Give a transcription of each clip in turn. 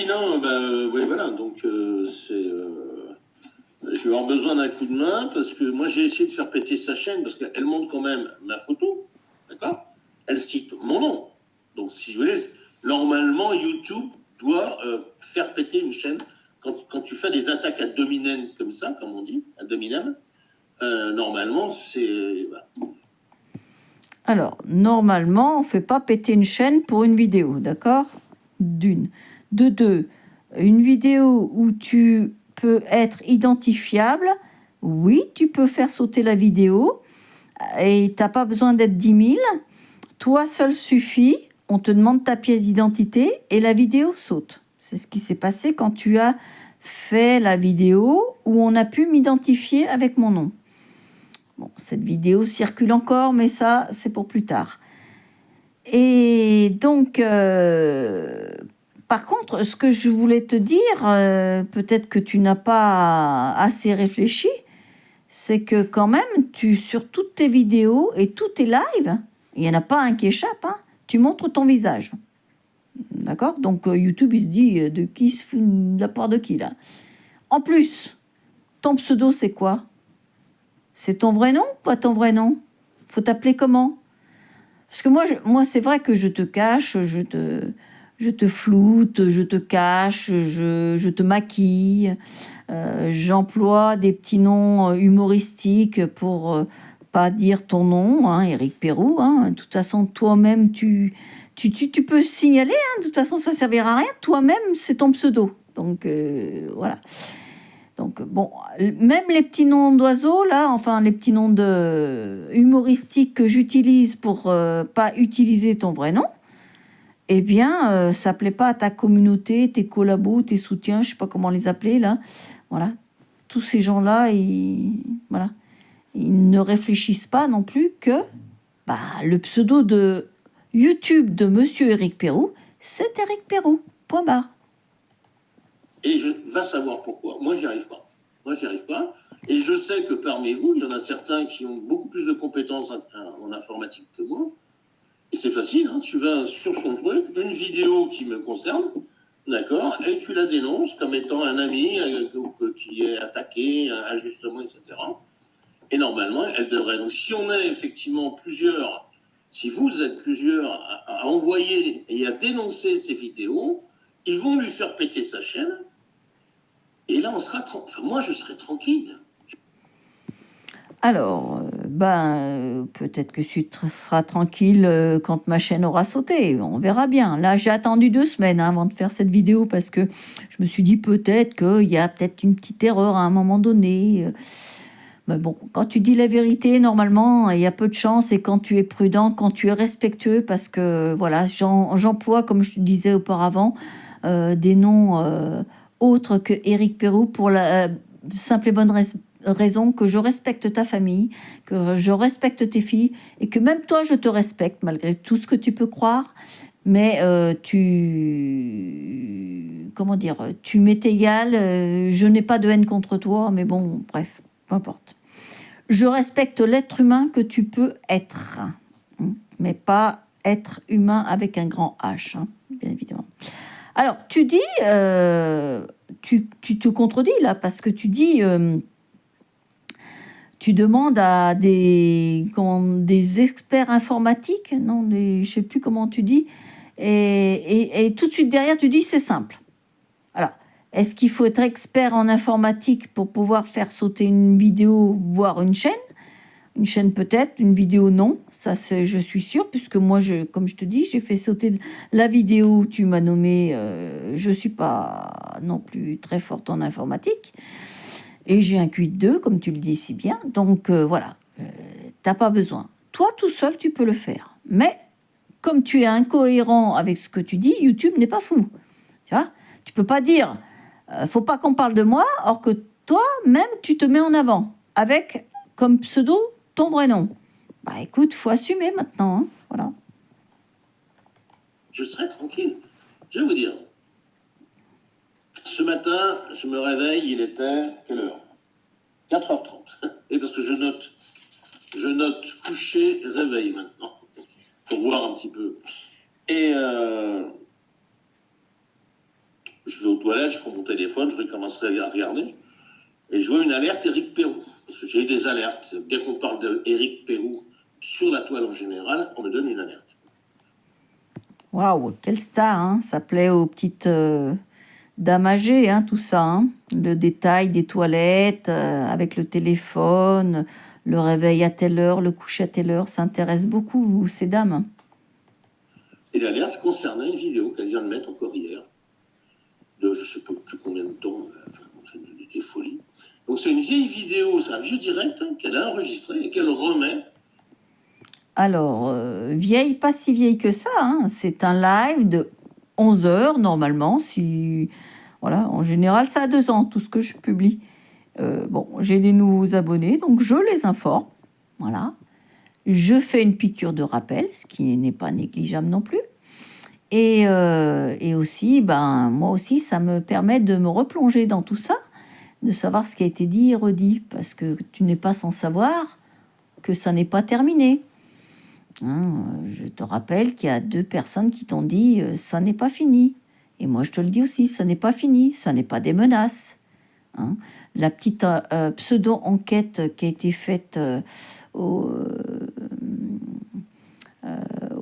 Oui, non, oui, voilà, donc je vais avoir besoin d'un coup de main parce que moi j'ai essayé de faire péter sa chaîne parce qu'elle montre quand même ma photo, d'accord? Elle cite mon nom. Donc si vous voulez, normalement YouTube doit faire péter une chaîne quand tu fais des attaques à dominem comme ça, comme on dit, à dominem. Normalement c'est... Voilà. Alors, normalement, on ne fait pas péter une chaîne pour une vidéo, d'accord? D'une. De deux, une vidéo où tu peux être identifiable, oui, tu peux faire sauter la vidéo et tu n'as pas besoin d'être 10 000. Toi seul suffit, on te demande ta pièce d'identité et la vidéo saute. C'est ce qui s'est passé quand tu as fait la vidéo où on a pu m'identifier avec mon nom. Bon, cette vidéo circule encore, mais ça, c'est pour plus tard. Et donc, par contre, ce que je voulais te dire, peut-être que tu n'as pas assez réfléchi, c'est que quand même, sur toutes tes vidéos et tous tes lives, il n'y en a pas un qui échappe, hein, tu montres ton visage. D'accord? Donc, YouTube, il se dit de qui se fout de la part de qui, là? En plus, ton pseudo, c'est quoi? C'est ton vrai nom ou pas ton vrai nom? Faut t'appeler comment? Parce que moi c'est vrai que je te cache, je te floute, je te cache, je te maquille. J'emploie des petits noms humoristiques pour pas dire ton nom, hein, Éric Pérou. Hein. De toute façon, toi-même, tu peux signaler. Hein, de toute façon, ça ne servira à rien. Toi-même, c'est ton pseudo. Donc, voilà. Donc, bon, même les petits noms d'oiseaux, là, enfin, les petits noms humoristiques que j'utilise pour pas utiliser ton vrai nom, eh bien, ça plaît pas à ta communauté, tes collabos, tes soutiens, je sais pas comment les appeler, là. Voilà. Tous ces gens-là, voilà. Ils ne réfléchissent pas non plus que le pseudo de YouTube de Monsieur Éric Pérou, c'est Éric Pérou. Point barre. Et va savoir pourquoi. Moi, j'y arrive pas. Et je sais que parmi vous, il y en a certains qui ont beaucoup plus de compétences en informatique que moi. Et c'est facile, hein, tu vas sur son truc, une vidéo qui me concerne, d'accord, et tu la dénonces comme étant un ami qui est attaqué injustement, etc. Et normalement, elle devrait. Donc, si on est effectivement plusieurs, si vous êtes plusieurs à envoyer et à dénoncer ces vidéos, ils vont lui faire péter sa chaîne. Et là, on sera moi, je serai tranquille. Alors, peut-être que tu seras tranquille quand ma chaîne aura sauté. On verra bien. Là, j'ai attendu 2 semaines avant de faire cette vidéo parce que je me suis dit peut-être qu'il y a peut-être une petite erreur à un moment donné. Mais bon, quand tu dis la vérité, normalement, il y a peu de chance. Et quand tu es prudent, quand tu es respectueux, parce que voilà, j'emploie, comme je te disais auparavant, des noms autres que Éric Pérou pour la simple et bonne raison que je respecte ta famille, que je respecte tes filles et que même toi, je te respecte malgré tout ce que tu peux croire. Mais comment dire, tu m'es égal, je n'ai pas de haine contre toi, mais bon, bref, peu importe. Je respecte l'être humain que tu peux être, hein, mais pas être humain avec un grand H, hein, bien évidemment. Alors, tu dis, tu te contredis là, parce que tu dis, tu demandes à des experts informatiques, non, je ne sais plus comment tu dis, et tout de suite derrière, tu dis, c'est simple. Alors, est-ce qu'il faut être expert en informatique pour pouvoir faire sauter une vidéo, voire une chaîne? Une chaîne peut-être, une vidéo non, ça je suis sûre, puisque moi, comme je te dis, j'ai fait sauter la vidéo où tu m'as nommé, je ne suis pas non plus très forte en informatique, et j'ai un QI de 2, comme tu le dis si bien, donc voilà, t'as pas besoin. Toi, tout seul, tu peux le faire, mais comme tu es incohérent avec ce que tu dis, YouTube n'est pas fou, tu vois. Tu peux pas dire, faut pas qu'on parle de moi, or que toi-même, tu te mets en avant, avec comme pseudo ton vrai nom. Bah écoute, faut assumer maintenant, hein, voilà. Je serai tranquille. Je vais vous dire. Ce matin, je me réveille, il était quelle heure? 4h30. Et parce que je note coucher, réveil maintenant, pour voir un petit peu. Et je vais aux toilettes, je prends mon téléphone, je commencerai à regarder, et je vois une alerte Éric Perrou. Parce que j'ai des alertes. Dès qu'on parle d'Éric Perrou sur la toile en général, on me donne une alerte. Waouh, quelle star, hein. Ça plaît aux petites dames âgées, hein, tout ça. Hein. Le détail des toilettes, avec le téléphone, le réveil à telle heure, le coucher à telle heure, ça intéresse beaucoup ces dames. Et l'alerte concernait une vidéo qu'elle vient de mettre encore hier, de je ne sais plus combien de temps, c'est des folies. Donc c'est une vieille vidéo, c'est un vieux direct qu'elle a enregistré et qu'elle remet. Alors, vieille, pas si vieille que ça, hein. C'est un live de 11 heures normalement. Voilà, en général, ça a 2 ans, tout ce que je publie. Bon, j'ai des nouveaux abonnés, donc je les informe. Voilà. Je fais une piqûre de rappel, ce qui n'est pas négligeable non plus. Et aussi, moi aussi, ça me permet de me replonger dans tout ça, de savoir ce qui a été dit et redit, parce que tu n'es pas sans savoir que ça n'est pas terminé. Hein, je te rappelle qu'il y a 2 personnes qui t'ont dit ça n'est pas fini. Et moi, je te le dis aussi, ça n'est pas fini, ça n'est pas des menaces. Hein. La petite pseudo-enquête qui a été faite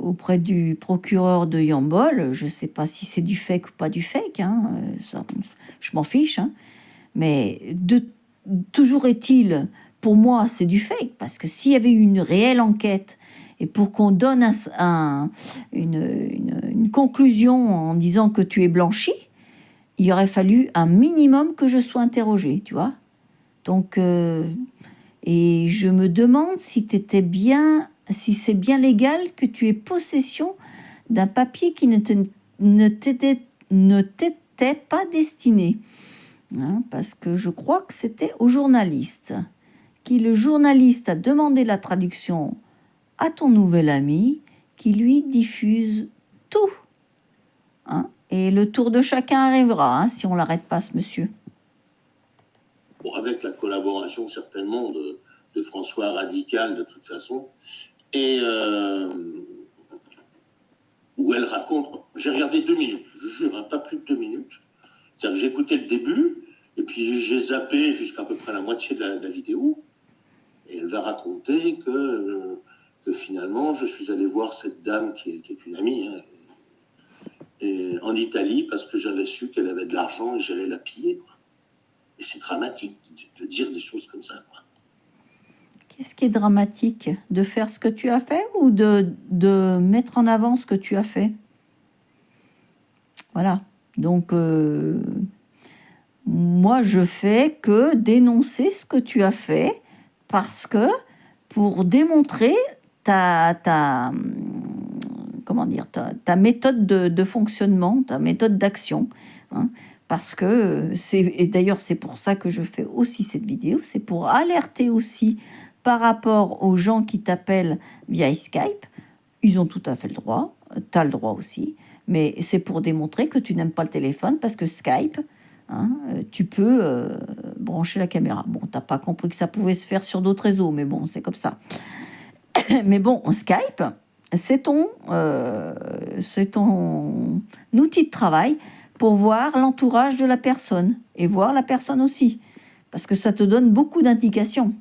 auprès du procureur de Yambol, je ne sais pas si c'est du fake ou pas du fake, hein, ça, je m'en fiche, hein. Mais toujours est-il, pour moi, c'est du fake, parce que s'il y avait eu une réelle enquête, et pour qu'on donne une conclusion en disant que tu es blanchi, il aurait fallu un minimum que je sois interrogée, tu vois. Donc, et je me demande si c'est bien légal que tu aies possession d'un papier qui ne t'était pas destiné. Hein, parce que je crois que c'était au journaliste. Le journaliste a demandé la traduction à ton nouvel ami, qui lui diffuse tout. Hein, et le tour de chacun arrivera, hein, si on l'arrête pas, ce monsieur. Bon, avec la collaboration certainement de François Radical, de toute façon, et où elle raconte, j'ai regardé 2 minutes, je jure, hein, pas plus de 2 minutes, c'est-à-dire que j'ai écouté le début, et puis j'ai zappé jusqu'à peu près la moitié de la vidéo, et elle va raconter que finalement, je suis allé voir cette dame qui est une amie, hein, en Italie, parce que j'avais su qu'elle avait de l'argent et j'allais la piller, quoi. Et c'est dramatique de dire des choses comme ça, quoi. Qu'est-ce qui est dramatique? De faire ce que tu as fait ou de mettre en avant ce que tu as fait? Voilà. Donc, moi, je fais que dénoncer ce que tu as fait parce que pour démontrer ta méthode de fonctionnement, ta méthode d'action. Hein, parce que et d'ailleurs, c'est pour ça que je fais aussi cette vidéo, c'est pour alerter aussi par rapport aux gens qui t'appellent via Skype. Ils ont tout à fait le droit, tu as le droit aussi, mais c'est pour démontrer que tu n'aimes pas le téléphone parce que Skype, hein, tu peux brancher la caméra. Bon, tu n'as pas compris que ça pouvait se faire sur d'autres réseaux, mais bon, c'est comme ça. Mais bon, Skype, c'est ton outil de travail pour voir l'entourage de la personne et voir la personne aussi, parce que ça te donne beaucoup d'indications.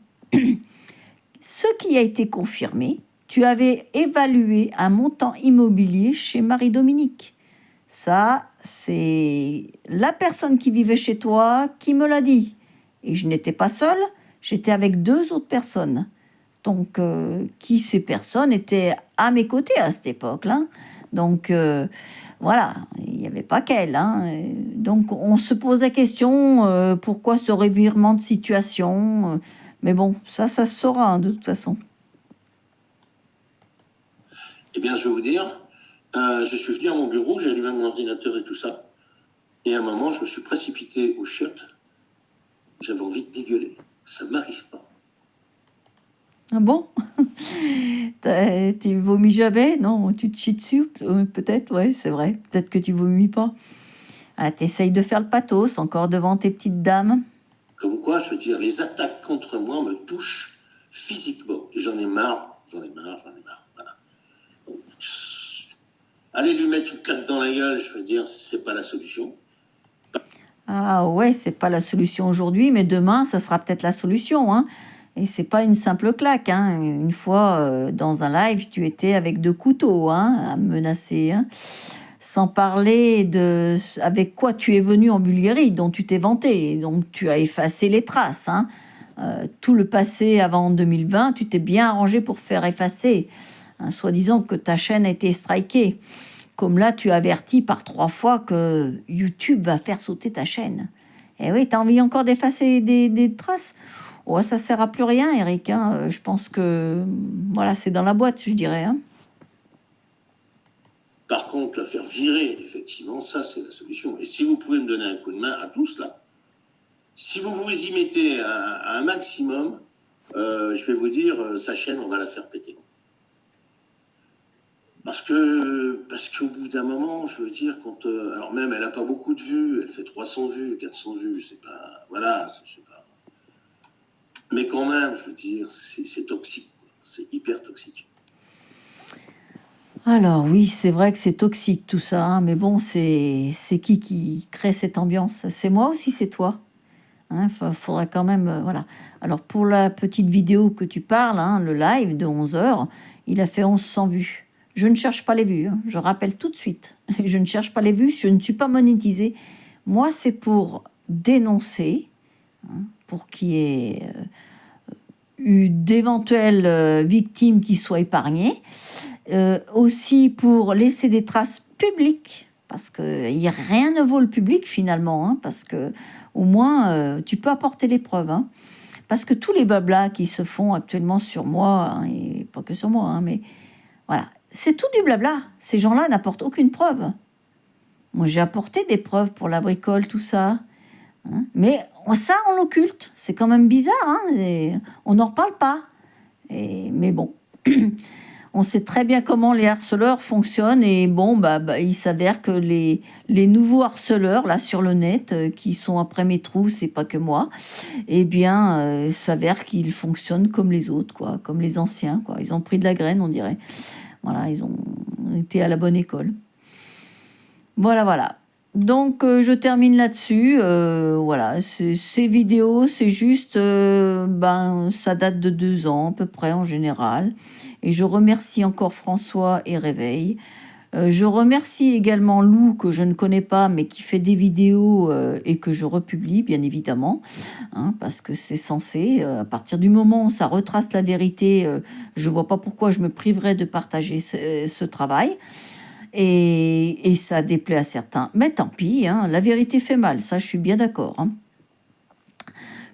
Ce qui a été confirmé, tu avais évalué un montant immobilier chez Marie-Dominique. Ça, c'est la personne qui vivait chez toi qui me l'a dit. Et je n'étais pas seule, j'étais avec 2 autres personnes. Donc, qui ces personnes étaient à mes côtés à cette époque-là. Donc, voilà, il n'y avait pas qu'elle. Hein. Donc, on se pose la question, pourquoi ce revirement de situation mais bon, ça se saura, hein, de toute façon. Eh bien, je vais vous dire, je suis venu à mon bureau, j'ai allumé mon ordinateur et tout ça. Et à un moment, je me suis précipité aux chiottes. J'avais envie de dégueuler. Ça ne m'arrive pas. Ah bon? Tu vomis jamais? Non, tu te chies dessus? Peut-être, ouais, c'est vrai. Peut-être que tu vomis pas. Ah, t'essayes de faire le pathos, encore devant tes petites dames. Comme quoi, je veux dire, les attaques contre moi me touchent physiquement. Et j'en ai marre. Voilà. Donc, aller lui mettre une claque dans la gueule, je veux dire, c'est pas la solution. Ah ouais, c'est pas la solution aujourd'hui, mais demain, ça sera peut-être la solution, hein. Et c'est pas une simple claque, hein. Une fois, dans un live, tu étais avec 2 couteaux, hein, à me menacer, hein. Sans parler de avec quoi tu es venu en Bulgarie, dont tu t'es vanté. Donc tu as effacé les traces, hein. Tout le passé avant 2020, tu t'es bien arrangé pour faire effacer, hein, soi-disant que ta chaîne a été strikée. Comme là, tu avertis par 3 fois que YouTube va faire sauter ta chaîne. Eh oui, t'as envie encore d'effacer des traces? Oh, ça sert à plus rien, Eric, hein. Je pense que, voilà, c'est dans la boîte, je dirais, hein. Par contre, la faire virer, effectivement, ça, c'est la solution. Et si vous pouvez me donner un coup de main à tous, là, si vous vous y mettez à un maximum, je vais vous dire, sa chaîne, on va la faire péter. Parce qu'au bout d'un moment, je veux dire, alors même, elle n'a pas beaucoup de vues, elle fait 300 vues, 400 vues, c'est pas... Voilà, je sais pas. Mais quand même, je veux dire, c'est toxique. C'est hyper toxique. Alors oui, c'est vrai que c'est toxique tout ça, hein, mais bon, c'est qui crée cette ambiance? C'est moi aussi, c'est toi? Hein, faudrait quand même, voilà. Alors pour la petite vidéo que tu parles, hein, le live de 11 heures, il a fait 1100 vues. Je ne cherche pas les vues, hein, je rappelle tout de suite. Je ne cherche pas les vues, je ne suis pas monétisée. Moi, c'est pour dénoncer, hein, pour qu'il y ait eu d'éventuelles victimes qui soient épargnées. Aussi pour laisser des traces publiques, parce que rien ne vaut le public finalement, hein, parce que au moins tu peux apporter les preuves, hein. Parce que tous les blablas qui se font actuellement sur moi, hein, et pas que sur moi, hein, mais voilà, c'est tout du blabla. Ces gens-là n'apportent aucune preuve. Moi, j'ai apporté des preuves pour la bricole, tout ça, hein, mais ça, on l'occulte. C'est quand même bizarre, hein, et on n'en reparle pas. Mais bon. On sait très bien comment les harceleurs fonctionnent et bon, il s'avère que les nouveaux harceleurs là sur le net qui sont après mes trous, c'est pas que moi, eh bien, s'avère qu'ils fonctionnent comme les autres, quoi, comme les anciens, quoi. Ils ont pris de la graine, on dirait. Voilà, ils ont été à la bonne école. Voilà, voilà. Donc, je termine là-dessus. Voilà, ces vidéos, c'est juste, ça date de 2 ans à peu près en général. Et je remercie encore François et Réveil. Je remercie également Lou, que je ne connais pas, mais qui fait des vidéos et que je republie, bien évidemment, hein, parce que c'est censé. À partir du moment où ça retrace la vérité, je ne vois pas pourquoi je me priverais de partager ce travail. Et ça déplaît à certains. Mais tant pis, hein, la vérité fait mal, ça je suis bien d'accord, hein.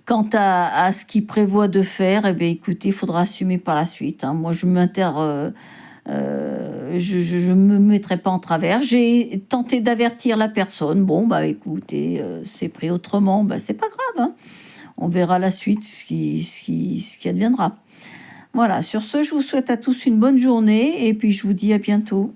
Quant à ce qu'il prévoit de faire, eh bien, écoutez, il faudra assumer par la suite, hein. Moi, je me mettrai pas en travers. J'ai tenté d'avertir la personne. Bon, écoutez, c'est pris autrement. C'est pas grave, hein. On verra la suite, ce qui adviendra. Voilà, sur ce, je vous souhaite à tous une bonne journée et puis je vous dis à bientôt.